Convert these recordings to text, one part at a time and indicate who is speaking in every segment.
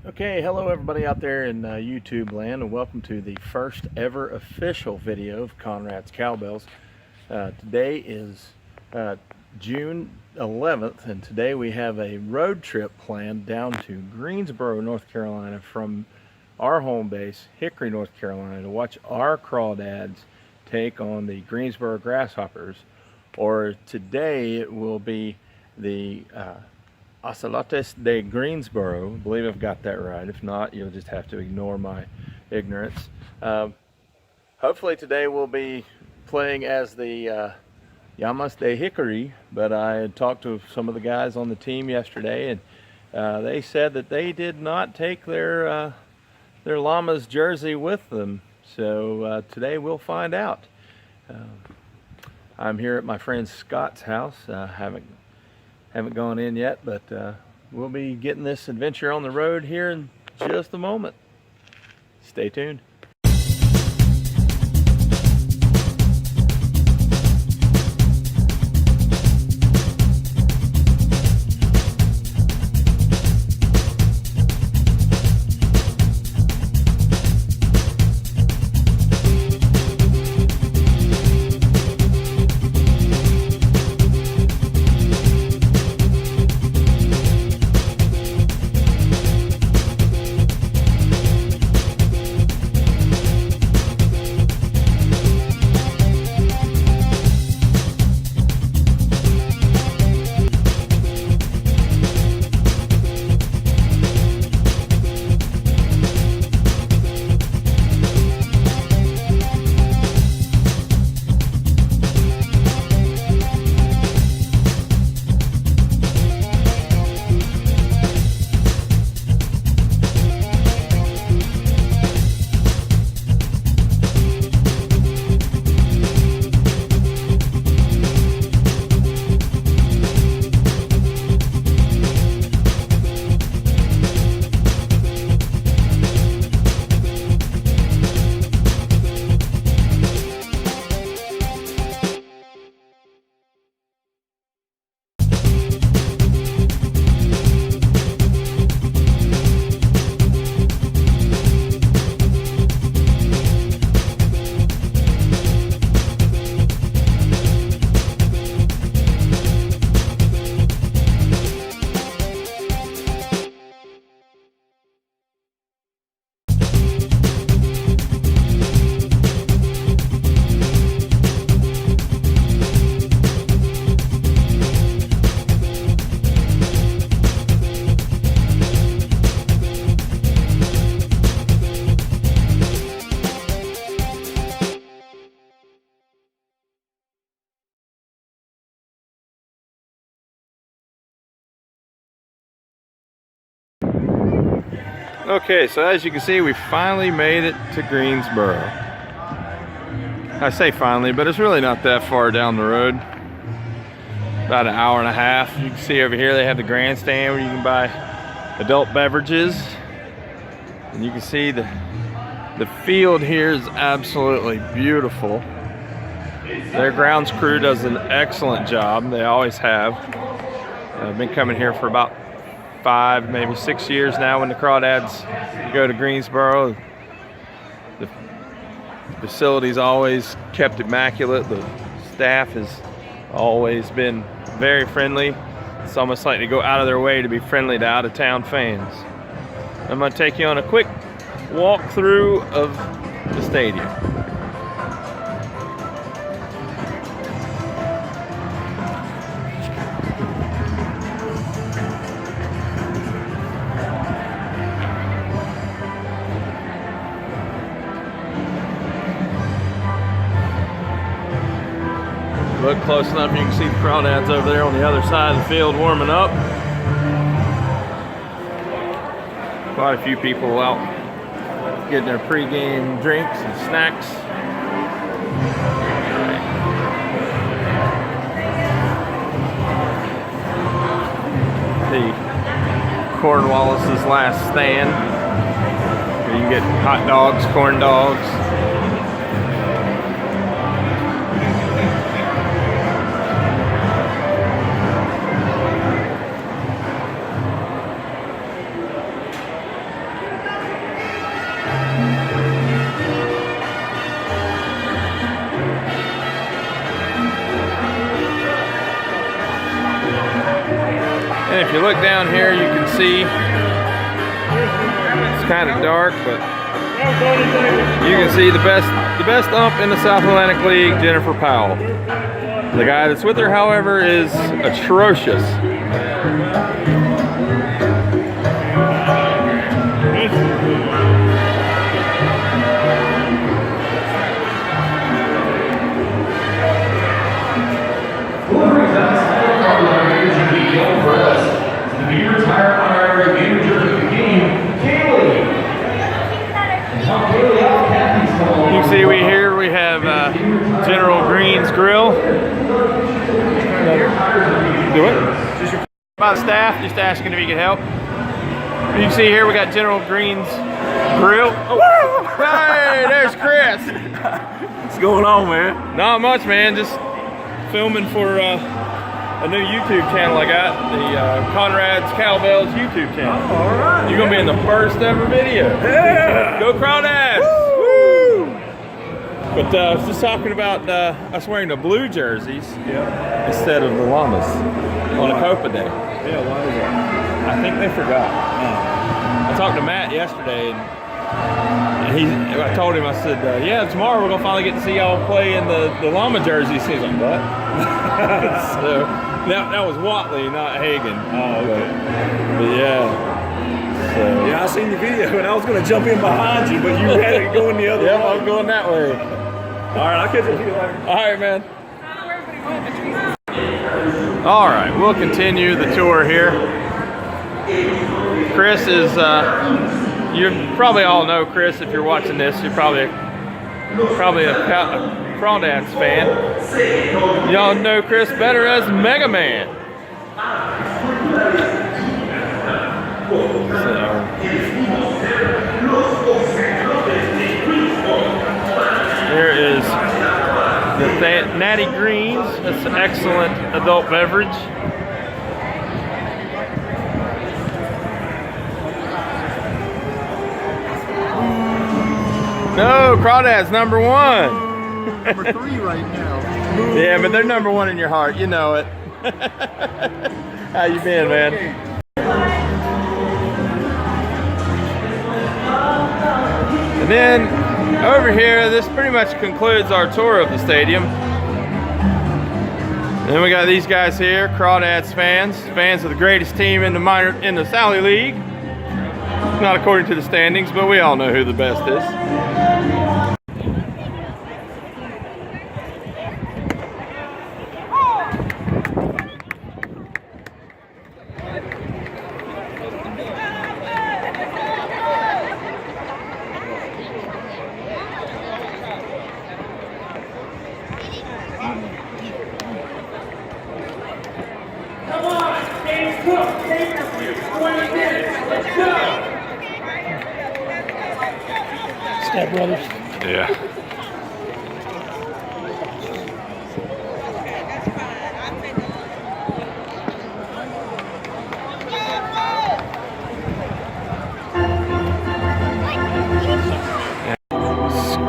Speaker 1: Okay, hello everybody out there in YouTube land, and welcome to the first ever official video of Conrads Cowbells. Today is June 11th, and today we have a road trip planned down to Greensboro, North Carolina from our home base, Hickory, North Carolina, to watch our Crawdads take on the Greensboro Grasshoppers, or today it will be the Ocelotes de Greensboro. I believe I've got that right. If not, you'll just have to ignore my ignorance. Hopefully today we'll be playing as the Llamas de Hickory, but I had talked to some of the guys on the team yesterday, and they said that they did not take their Llamas jersey with them. So today we'll find out. I'm here at my friend Scott's house. Haven't gone in yet, but we'll be getting this adventure on the road here in just a moment. Stay tuned. Okay, so as you can see, we finally made it to Greensboro. I say finally, but it's really not that far down the road. About an hour and a half. You can see over here they have the grandstand where you can buy adult beverages. And you can see the field here is absolutely beautiful. Their grounds crew does an excellent job. They always have. I've been coming here for about 5, maybe 6 years now when the Crawdads go to Greensboro. The facility's always kept immaculate. The staff has always been very friendly. It's almost like they go out of their way to be friendly to out-of-town fans. I'm going to take you on a quick walkthrough of the stadium. Look close enough, you can see the Crawdads over there on the other side of the field warming up. Quite a few people out getting their pre-game drinks and snacks. The Cornwallis's last stand. You can get hot dogs, corn dogs. if you look down here, you can see it's kind of dark, but you can see the best ump in the South Atlantic League, Jennifer Powell. The guy that's with her, however, is atrocious. You can see we have General Green's Grill. Do it. By the staff, just asking if you could help. You can see here we got General Green's Grill. Oh. Hey, there's Chris.
Speaker 2: What's going on, man?
Speaker 1: Not much, man. Just filming for a new YouTube channel I got, the Conrads Cowbells YouTube channel.
Speaker 2: Oh, all right.
Speaker 1: You're gonna be in the first ever video.
Speaker 2: Yeah.
Speaker 1: Go Crawdads! Woo! But I was just talking about us wearing the blue jerseys instead of the llamas on a Copa day.
Speaker 2: Yeah, why is that?
Speaker 1: I think they forgot. I talked to Matt yesterday, and I told him, I said, yeah, tomorrow we're gonna finally get to see y'all play in the llama jerseys. He's like, what? So that was Watley, not Hagen.
Speaker 2: Oh, okay.
Speaker 1: But yeah. So.
Speaker 2: Yeah, I seen the video, and I was gonna jump in behind you, but you had it going the other way.
Speaker 1: Yep, I'm going that way.
Speaker 2: All right, I'll catch up with you later.
Speaker 1: All right, man. All right, we'll continue the tour here. Chris is, you probably all know Chris if you're watching this. You're probably a Crawdads fan. Y'all know Chris better as Mega Man. Here is the Natty Greens. That's an excellent adult beverage. No, Crawdads number one.
Speaker 3: Number 3 right now.
Speaker 1: Yeah, but they're number 1 in your heart. You know it. How you been, man? And then over here, this pretty much concludes our tour of the stadium. And then we got these guys here, Crawdads fans of the greatest team in the Sally League. Not according to the standings, but we all know who the best is.
Speaker 3: Step brothers.
Speaker 1: Yeah.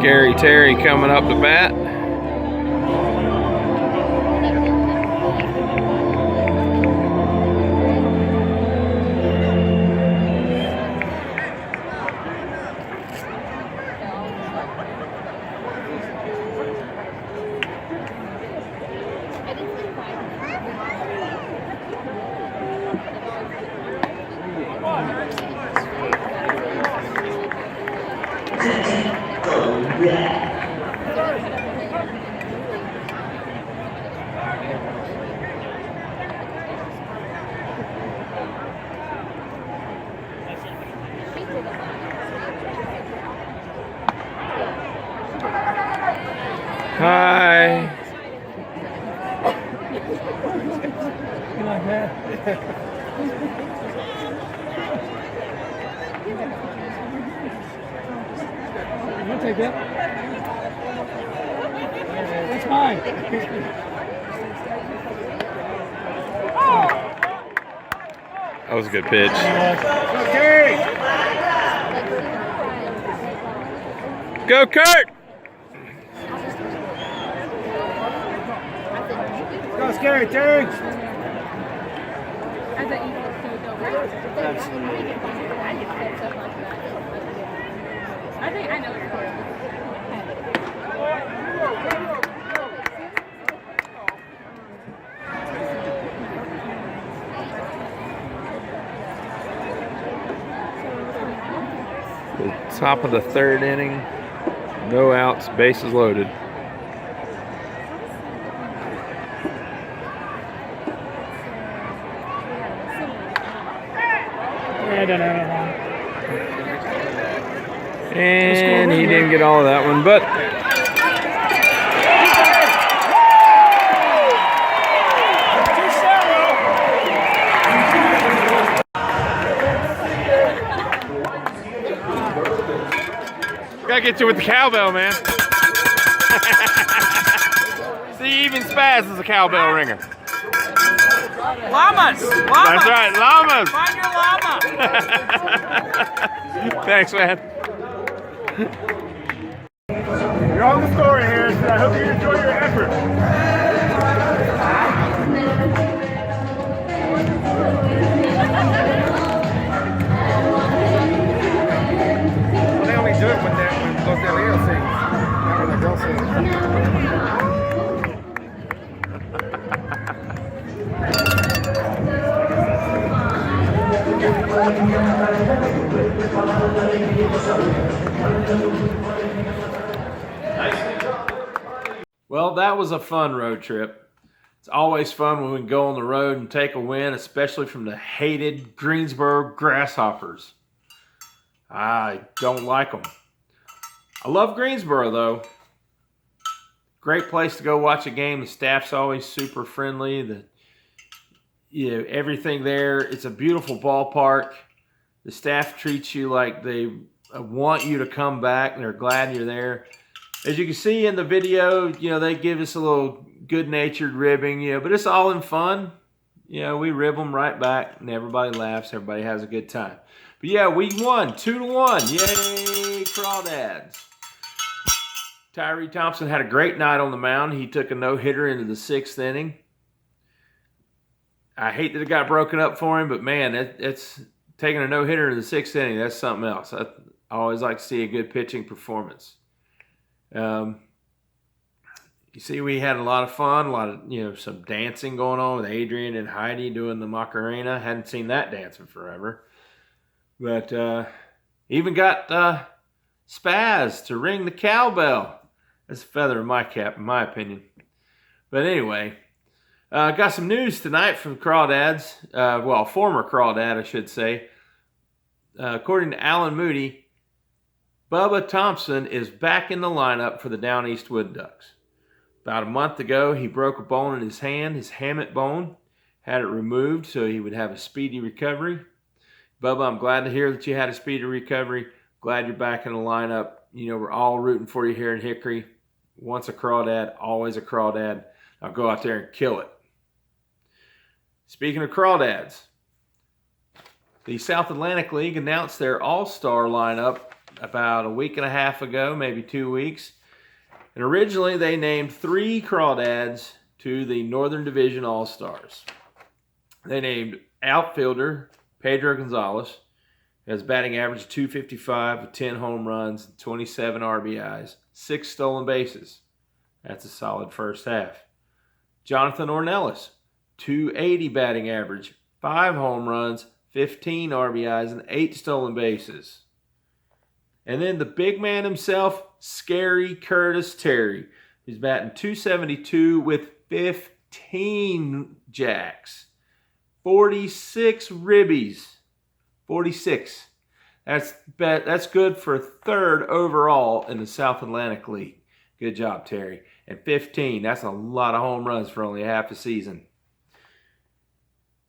Speaker 1: Scary Terry coming up to bat. Hi.
Speaker 3: You like that? You'll take that. That's mine.
Speaker 1: That was a good pitch.
Speaker 3: Okay.
Speaker 1: Go, Kurt!
Speaker 3: Go, Scary Terry.
Speaker 4: I bet you. Absolutely. I think I know what you're talking about.
Speaker 1: The top of the third inning, no outs, bases loaded.
Speaker 3: Yeah, I don't know.
Speaker 1: And he didn't get all of that one, but gotta get you with the cowbell, man. See, even Spaz is a cowbell ringer.
Speaker 5: Llamas!
Speaker 1: That's right, llamas.
Speaker 5: Find your llama!
Speaker 1: Thanks, man.
Speaker 2: You're on the story, Harrison. I hope you enjoy your effort.
Speaker 6: Well, they only do it when Los Del Rio sings, not when the girl sings.
Speaker 1: Well, that was a fun road trip. It's always fun when we can go on the road and take a win, especially from the hated Greensboro Grasshoppers. I don't like them. I love Greensboro, though. Great place to go watch a game. The staff's always super friendly. Everything there. It's a beautiful ballpark. The staff treats you like they want you to come back, and they're glad you're there. As you can see in the video, they give us a little good-natured ribbing, but it's all in fun. We rib them right back, and everybody laughs. Everybody has a good time. But yeah, we won 2-1. Yay, Crawdads. Tyree Thompson had a great night on the mound. He took a no-hitter into the 6th inning. I hate that it got broken up for him, but man, it's taking a no-hitter into the 6th inning. That's something else. I always like to see a good pitching performance. You see, we had a lot of fun, a lot of, some dancing going on with Adrian and Heidi doing the Macarena. Hadn't seen that dance in forever. But even got Spaz to ring the cowbell. That's a feather in my cap, in my opinion. But anyway, got some news tonight from Crawdads. Well, former Crawdad, I should say. According to Alan Moody, Bubba Thompson is back in the lineup for the Down East Wood Ducks. About a month ago, he broke a bone in his hand, his hamate bone. Had it removed so he would have a speedy recovery. Bubba, I'm glad to hear that you had a speedy recovery. Glad you're back in the lineup. We're all rooting for you here in Hickory. Once a Crawdad, always a Crawdad. Now go out there and kill it. Speaking of Crawdads, the South Atlantic League announced their all-star lineup about a week and a half ago, maybe 2 weeks. And originally they named 3 Crawdads to the Northern Division All-Stars. They named outfielder Pedro Gonzalez, has batting average of .255 with 10 home runs, 27 RBIs, 6 stolen bases. That's a solid first half. Jonathan Ornelas, .280 batting average, 5 home runs, 15 RBIs, and 8 stolen bases. And then the big man himself, Scary Curtis Terry, who's batting .272 with 15 jacks, 46 ribbies. 46. That's good for 3rd overall in the South Atlantic League. Good job, Terry. And 15, that's a lot of home runs for only half a season.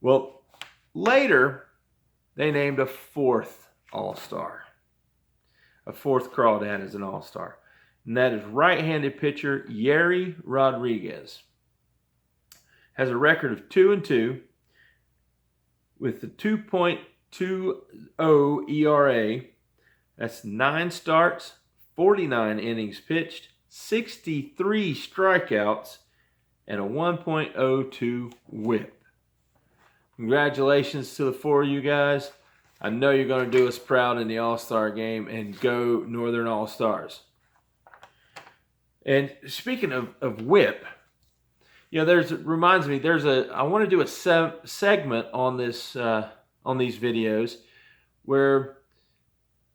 Speaker 1: Well, later, they named a 4th All-Star. A 4th Crawdad as an All-Star. And that is right-handed pitcher Yeri Rodriguez. Has a record of 2-2 with the 2.20 ERA. That's 9 starts, 49 innings pitched, 63 strikeouts, and a 1.02 whip. Congratulations to the 4 of you guys. I know you're going to do us proud in the All-Star game, and go Northern All-Stars. And speaking of whip, you know, I want to do a segment on this on these videos where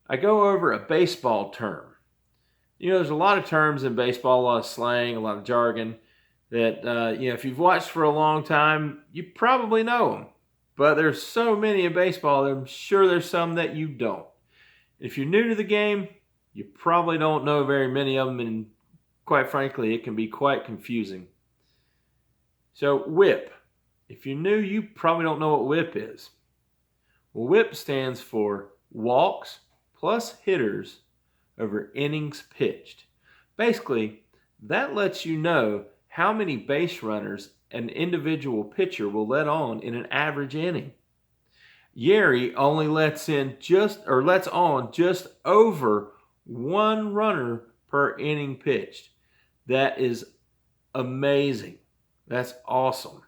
Speaker 1: I go over a baseball term. You know, there's a lot of terms in baseball, a lot of slang, a lot of jargon that you know, if you've watched for a long time, you probably know them. But there's so many in baseball, I'm sure there's some that you don't. If you're new to the game, you probably don't know very many of them, and quite frankly, it can be quite confusing. So whip. If you're new, you probably don't know what whip is. Well, whip stands for walks plus hitters over innings pitched. Basically, that lets you know how many base runners an individual pitcher will let on in an average inning. Yeri only lets on just over 1 runner per inning pitched. That is amazing. That's awesome.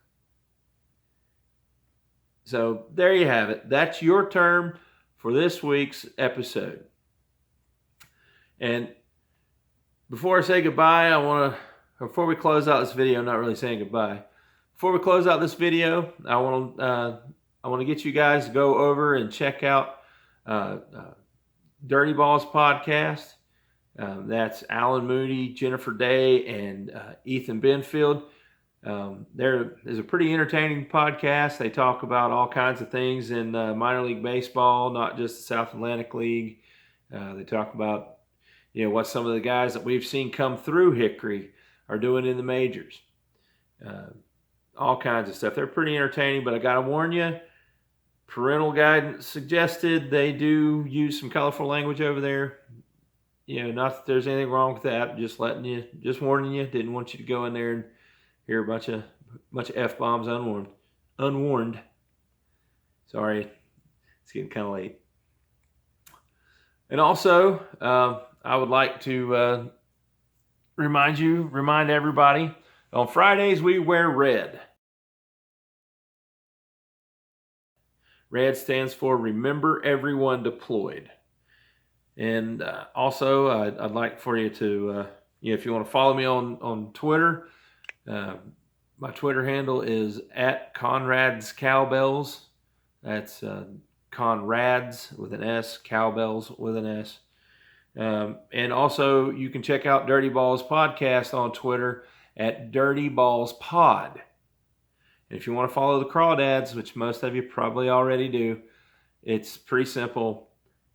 Speaker 1: So there you have it. That's your term for this week's episode. And before I say goodbye, before we close out this video, not really saying goodbye. Before we close out this video, I want to get you guys to go over and check out Dirty Balls podcast. That's Alan Moody, Jennifer Day, and Ethan Benfield. There is a pretty entertaining podcast. They talk about all kinds of things in minor league baseball, not just the South Atlantic League. They talk about, you know, what some of the guys that we've seen come through Hickory are doing in the majors. All kinds of stuff. They're pretty entertaining, but I got to warn you, parental guidance suggested. They do use some colorful language over there. You know, not that there's anything wrong with that. Just warning you. Didn't want you to go in there and hear a bunch of F-bombs unwarned. Sorry, it's getting kind of late. And also, I would like to remind everybody, on Fridays we wear red. Red stands for Remember Everyone Deployed. And also, I'd like for you to, if you want to follow me on Twitter, my Twitter handle is @Conrads Cowbells. That's Conrads with an S, Cowbells with an S. And also, you can check out Dirty Balls podcast on Twitter @DirtyBallsPod. And if you want to follow the Crawdads, which most of you probably already do, it's pretty simple,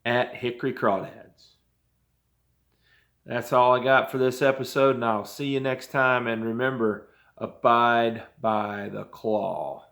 Speaker 1: @Hickory Crawdads. That's all I got for this episode, and I'll see you next time. And remember, abide by the claw.